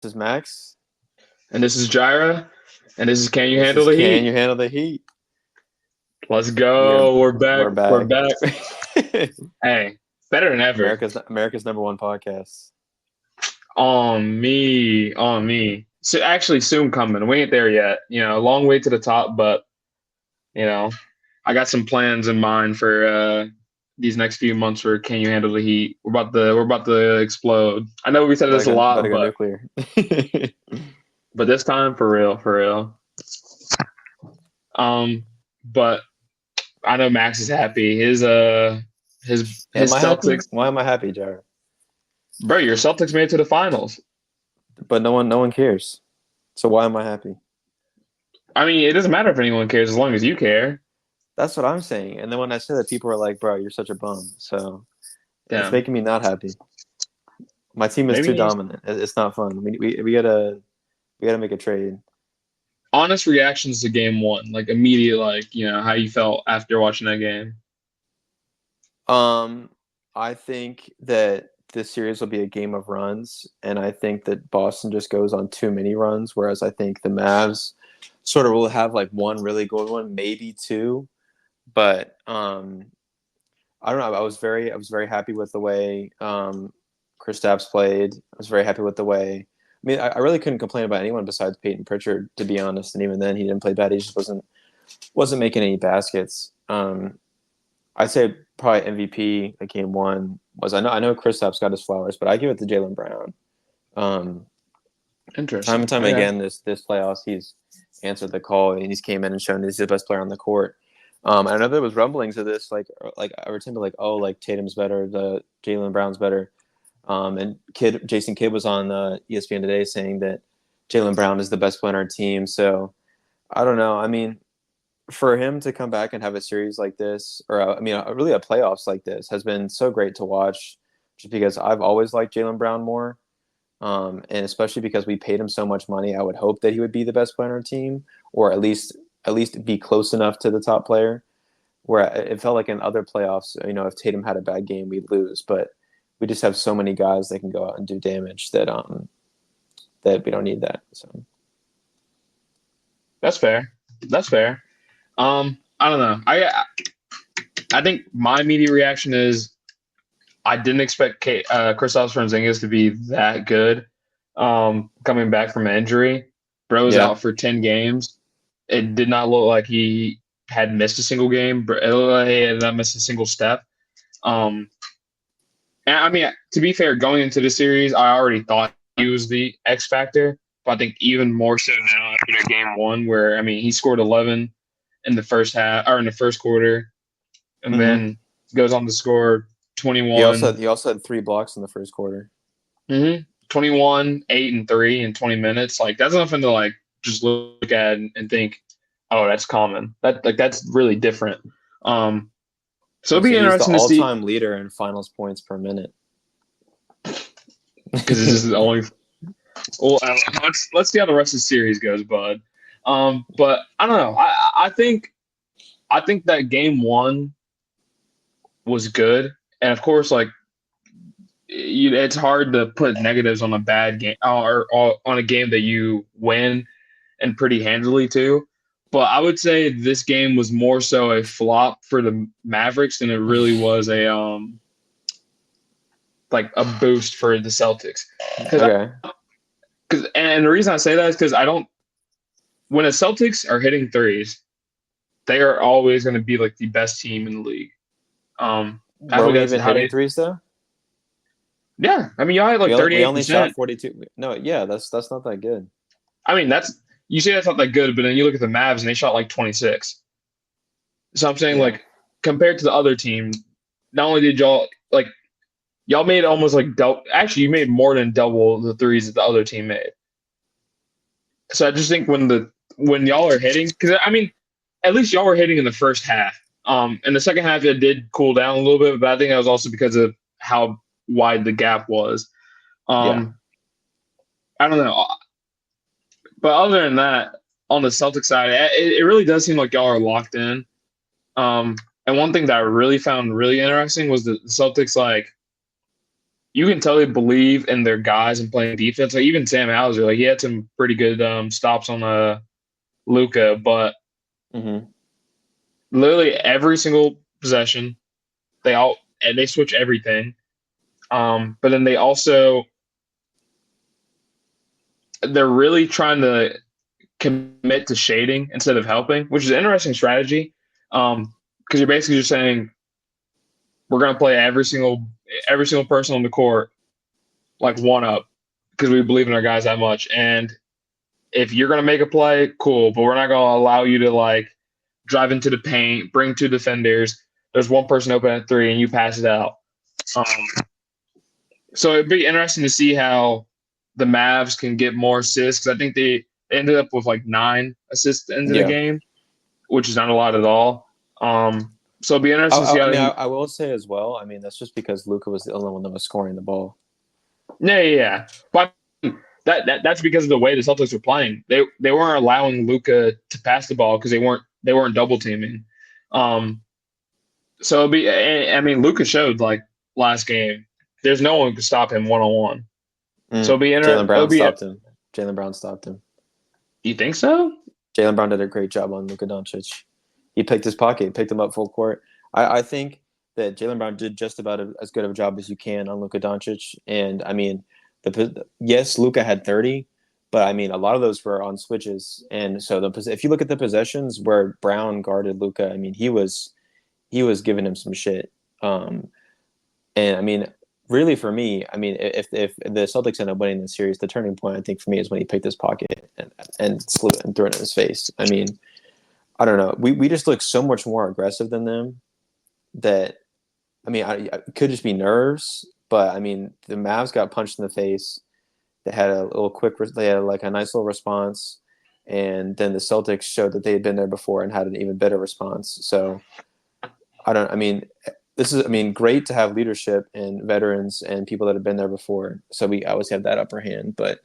This is Max. And this is Jhyrah. And this is Can You This Handle is the Can You Heat? Handle the Heat? Let's We are go. We're back. we're We're back. back. Hey, better than ever. America's number one podcast. On me. On me. So actually soon coming. We ain't there yet. A long way to the top, but you know, I got some plans in mind for these next few months for Can You Handle the Heat? We're about to explode. I know we said this a About to lot, go but nuclear. this time for real, for real. But I know Max is happy. His Am I happy? Celtics, Why am I happy, Jared? bro. Your Celtics made it to the finals. But no one cares. So why am I happy? I mean, it doesn't matter if anyone cares as long as you care. That's what I'm saying. And then when I say that, people are like, "Bro, you're such a bum." So it's Damn. making me not happy. My team is too Maybe dominant. It's not fun. We gotta make a trade. honest reactions to game one, like immediate, like how you felt after watching that game. Um, I think that this series will be a game of runs, and I think that Boston just goes on too many runs, whereas I think the Mavs sort of will have like one really good one, maybe two. But I don't know. I was very happy with the way Kristaps played. I was very happy with the way. I mean, I really couldn't complain about anyone besides Peyton Pritchard, to be honest. And even then, he didn't play bad. He just wasn't making any baskets. I'd say probably MVP at game one was I know Kristaps got his flowers, but I give it to Jaylen Brown. Um, Time and Interesting. time Okay. again, this playoffs, he's answered the call and he's came in and shown he's the best player on the court. I know there was rumblings of this, like I would tend to like, oh, like Tatum's better, the Jaylen Brown's better. And Jason Kidd was on ESPN today saying that Jaylen Brown is the best player on our team. So I don't know. I mean, for him to come back and have a series like this, or really a playoffs like this, has been so great to watch. Just because I've always liked Jaylen Brown more, and especially because we paid him so much money, I would hope that he would be the best player on our team, or at least be close enough to the top player. Where it felt like in other playoffs, if Tatum had a bad game, we'd lose. But we just have so many guys that can go out and do damage that we don't need that. So That's fair. That's fair. I don't know. I think my immediate reaction is I didn't expect Kristaps Porzingis to be that good. Coming back from an injury, bro's yeah, out for 10 games. It did not look like he had missed a single game. It looked like he had not missed a single step. Um, and I mean, to be fair, going into the series, I already thought he was the X factor. But I think even more so now after their game one, where I mean, he scored 11 in the first half or in the first quarter, and mm-hmm. then goes on to score he also 21. had, he also had 3 blocks in the first quarter. 21, 8, and 3 in 20 minutes. Like that's nothing to like just look at and think, oh, that's common. That's really different. So it'll be He's the interesting to see all-time leader in finals points per minute. because this is the only. Well, let's see how the rest of the series goes, bud. But I don't know. I think that game one was good, and of course, like it's hard to put negatives on a bad game or on a game that you win and pretty handily too. But I would say this game was more so a flop for the Mavericks than it really was a like a boost for the Celtics. Okay. And the reason I say that is because I don't when the Celtics are hitting threes, they are always going to be like the best team in the league. I Were think we that's even how hitting they. threes though? Yeah, I mean, y'all had like We thirty-eight only shot percent. 42. No, yeah, that's not that good. I mean, that's you say that's not that good, but then you look at the Mavs and they shot like 26. So I'm saying Yeah. like compared to the other team, not only did y'all made almost like double. Actually, you made more than double the threes that the other team made. So I just think when y'all are hitting, because I mean, at least y'all were hitting in the first half. In the second half, it did cool down a little bit, but I think that was also because of how wide the gap was. Yeah. Um, I don't know, but other than that, on the Celtic side, it really does seem like y'all are locked in. And one thing that I really found really interesting was the Celtics like you can tell they believe in their guys and playing defense. Like even Sam Hauser, like he had some pretty good stops on Luka, but Mm-hmm. literally every single possession, they switch everything. But then they're really trying to commit to shading instead of helping, which is an interesting strategy. Because you're basically just saying we're going to play every single person on the court like one up because we believe in our guys that much. And if you're going to make a play, cool, but we're not going to allow you to like drive into the paint, bring two defenders. There's one person open at three, and you pass it out. So it'd be interesting to see how the Mavs can get more assists because I think they ended up with like 9 assists into the game, which is not a lot at all. So it'd be interesting to see how. I will say as well. I mean, that's just because Luka was the only one that was scoring the ball. Yeah. But that's because of the way the Celtics were playing. They weren't allowing Luka to pass the ball because they weren't double teaming. So it'd be. I mean, Luka showed like last game. There's no one who could stop him 1-on-1. So it'd be interesting. Jaylen Brown stopped him. You think so? Jaylen Brown did a great job on Luka Doncic. He picked his pocket, picked him up full court. I think that Jaylen Brown did just about as good of a job as you can on Luka Doncic. And, I mean, yes, Luka had 30, but, I mean, a lot of those were on switches. And so if you look at the possessions where Brown guarded Luka, I mean, he was giving him some shit. And, I mean, really for me, I mean, if the Celtics end up winning the series, the turning point, I think, for me is when he picked his pocket and threw it in his face. I mean, I don't know. We just look so much more aggressive than them that, I mean, it could just be nerves, but, I mean, the Mavs got punched in the face. They had they had like a nice little response, and then the Celtics showed that they had been there before and had an even better response. So, this is great to have leadership and veterans and people that have been there before. So we always have that upper hand, but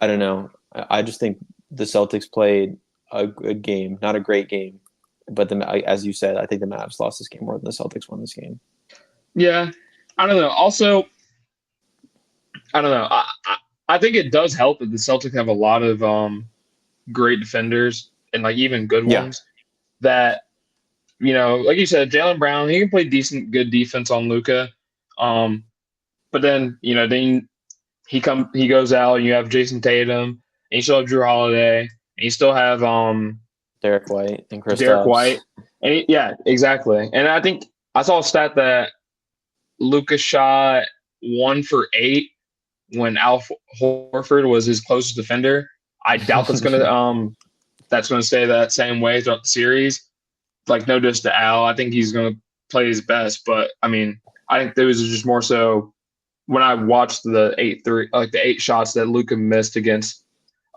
I don't know. I just think the Celtics played a good game, not a great game, but as you said, I think the Mavs lost this game more than the Celtics won this game. Yeah, I don't know. Also, I don't know. I think it does help that the Celtics have a lot of great defenders and like even good ones that, you know, like you said, Jaylen Brown, he can play good defense on Luka. But then, you know, then he goes out and you have Jason Tatum and you still have Drew Holiday and you still have Derek White and Chris Derek White. And yeah, exactly. And I think I saw a stat that Luka shot 1 for 8 when Al Horford was his closest defender. I doubt that's gonna stay that same way throughout the series. Like, no diss to Al. I think he's going to play his best. But, I mean, I think there was just more so when I watched the 8 shots that Luka missed against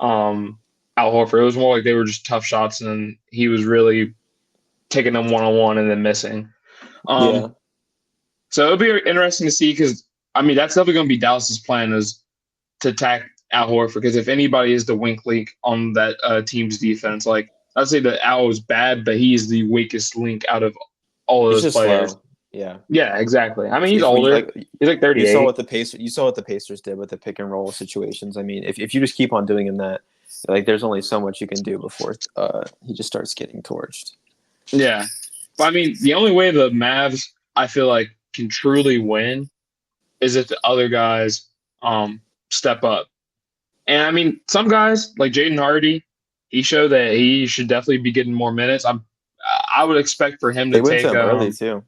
Al Horford. It was more like they were just tough shots, and he was really taking them one-on-one and then missing. So it'll be interesting to see because, I mean, that's definitely going to be Dallas's plan is to attack Al Horford because if anybody is the weak link on that team's defense, like, I'd say that Al was bad, but he's the weakest link out of all of those players. Slow. Yeah. Yeah, exactly. I mean, he's older. He's like 38. You saw what the Pacers did with the pick and roll situations. I mean, if you just keep on doing him that, like, there's only so much you can do before he just starts getting torched. Yeah. But, I mean, the only way the Mavs, I feel like, can truly win is if the other guys step up. And, I mean, some guys, like Jaden Hardy, he showed that he should definitely be getting more minutes. I would expect for him to take early too.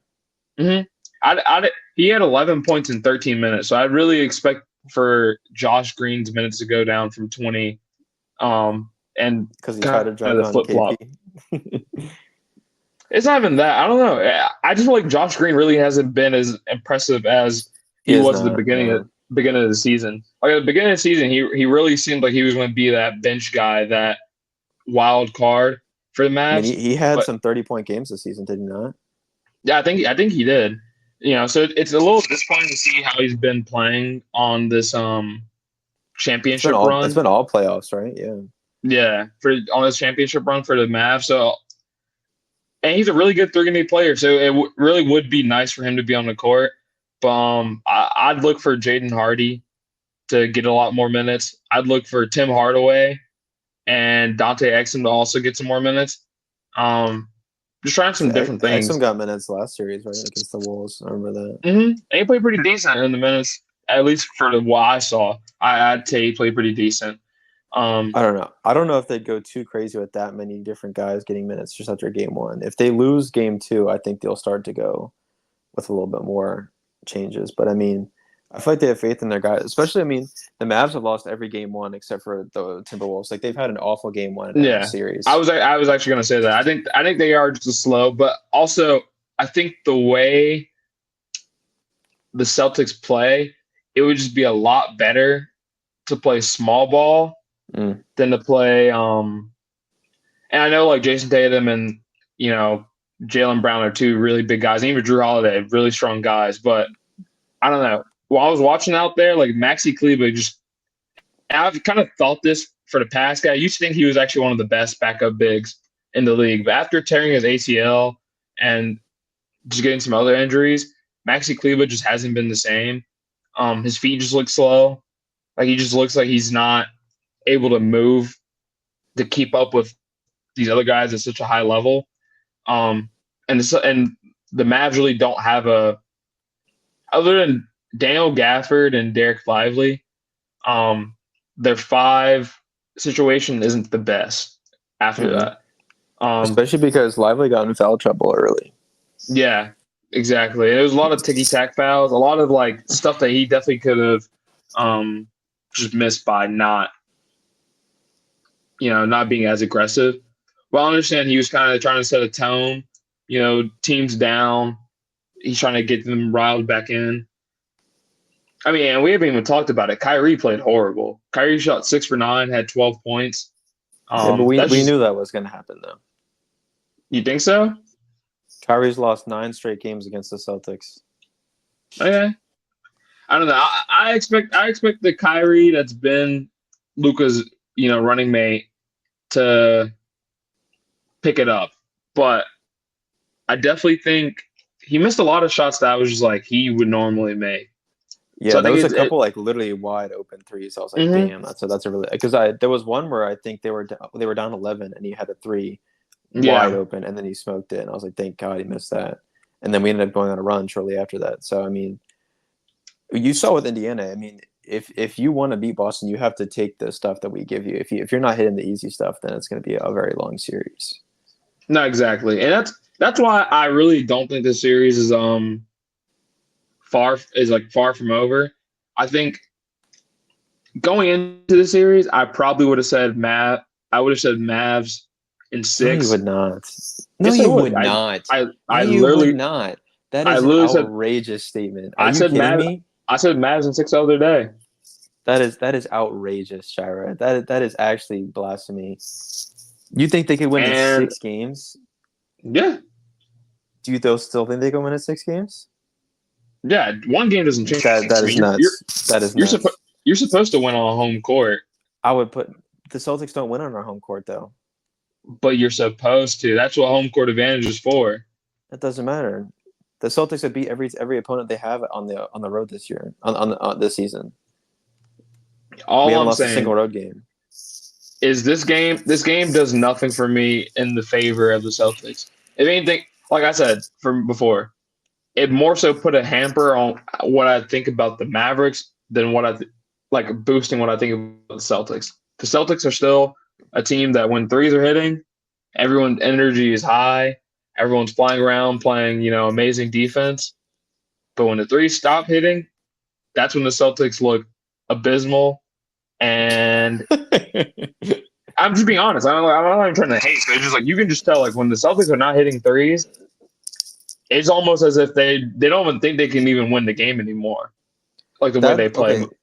Mm-hmm. He had 11 points in 13 minutes, so I really expect for Josh Green's minutes to go down from 20. And because he tried to drive the flip flop. It's not even that. I don't know. I just feel like Josh Green really hasn't been as impressive as he was at the beginning of the season. Like at the beginning of the season, he really seemed like he was going to be that bench guy, that wild card for the Mavs. I mean, he had some 30-point games this season, did he not? Yeah, I think he did. You know, so it's a little disappointing to see how he's been playing on this championship run. It's been all playoffs, right? Yeah. Yeah, on this championship run for the Mavs. So, and he's a really good 3-game player. So it really would be nice for him to be on the court. But I'd look for Jaden Hardy to get a lot more minutes. I'd look for Tim Hardaway and Dante Exum to also get some more minutes. Just trying some different things. Exum got minutes last series, right, against the Wolves. I remember that. And he played pretty decent in the minutes, at least for what I saw. I'd say he played pretty decent. I don't know. I don't know if they'd go too crazy with that many different guys getting minutes just after game one. If they lose game two, I think they'll start to go with a little bit more changes. But I mean, I feel like they have faith in their guys. Especially, I mean, the Mavs have lost every game one except for the Timberwolves. Like they've had an awful game one in every series. I was actually going to say that. I think they are just slow, but also I think the way the Celtics play, it would just be a lot better to play small ball than to play. And I know like Jason Tatum and Jaylen Brown are two really big guys, and even Jrue Holiday, really strong guys. But I don't know. While I was watching out there, like Maxi Kleber I've kind of thought this for the past guy. I used to think he was actually one of the best backup bigs in the league. But after tearing his ACL and just getting some other injuries, Maxi Kleber just hasn't been the same. His feet just look slow. Like he just looks like he's not able to move to keep up with these other guys at such a high level. And the Mavs really don't have other than Daniel Gafford and Derek Lively, their five situation isn't the best after that. Especially because Lively got in foul trouble early. Yeah, exactly. There was a lot of ticky-tack fouls, a lot of like stuff that he definitely could have just missed by not being as aggressive. Well, I understand he was kind of trying to set a tone, teams down. He's trying to get them riled back in. I mean, and we haven't even talked about it. Kyrie played horrible. Kyrie shot 6 for 9, had 12 points. Yeah, but we knew that was going to happen, though. You think so? Kyrie's lost 9 straight games against the Celtics. Okay. I don't know. I expect the Kyrie that's been Luka's, running mate to pick it up. But I definitely think he missed a lot of shots that I was just like he would normally make. Yeah, so there was a couple like literally wide open threes. I was like, damn, that's a really because there was one where I think they were down 11 and he had a 3 wide open and then he smoked it and I was like, thank God he missed that. And then we ended up going on a run shortly after that. So I mean, you saw with Indiana. I mean, if you want to beat Boston, you have to take the stuff that we give you. If you're not hitting the easy stuff, then it's going to be a very long series. No, exactly, and that's why I really don't think this series is far from over. I think going into the series, I probably would have said Mavs in 6. No, you would not. No, you would not. I literally would not. That is an outrageous statement. Are you kidding me? I said Mavs in 6 the other day. That is outrageous, Jhyrah. That is actually blasphemy. You think they could win in 6 games? Yeah. Do you still think they can win in 6 games? Yeah, one game doesn't change. That is nuts. That is nuts. You're supposed to win on home court. I would put the Celtics don't win on our home court though. But you're supposed to. That's what home court advantage is for. That doesn't matter. The Celtics have beat every opponent they have on the road this year on this season. All we haven't I'm lost saying a single road game. Is this game does nothing for me in the favor of the Celtics. If anything, like I said from before, it more so put a hamper on what I think about the Mavericks than what boosting what I think about the Celtics. The Celtics are still a team that when threes are hitting, everyone's energy is high. Everyone's flying around playing, amazing defense. But when the threes stop hitting, that's when the Celtics look abysmal. And I'm just being honest. I'm not even trying to hate. But it's just like you can just tell when the Celtics are not hitting threes, it's almost as if they don't even think they can even win the game anymore. Like the way they play. Okay.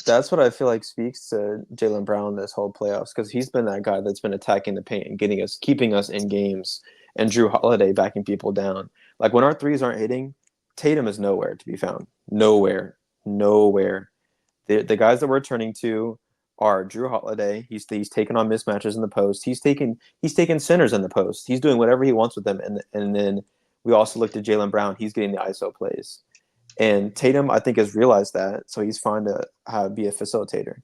That's what I feel like speaks to Jaylen Brown this whole playoffs because he's been that guy that's been attacking the paint and keeping us in games, and Jrue Holiday backing people down. Like when our threes aren't hitting, Tatum is nowhere to be found. Nowhere. The guys that we're turning to are Jrue Holiday. He's taking on mismatches in the post. He's taking centers in the post. He's doing whatever he wants with them. And then we also looked at Jaylen Brown. He's getting the ISO plays. And Tatum, I think, has realized that, so he's fine to be a facilitator.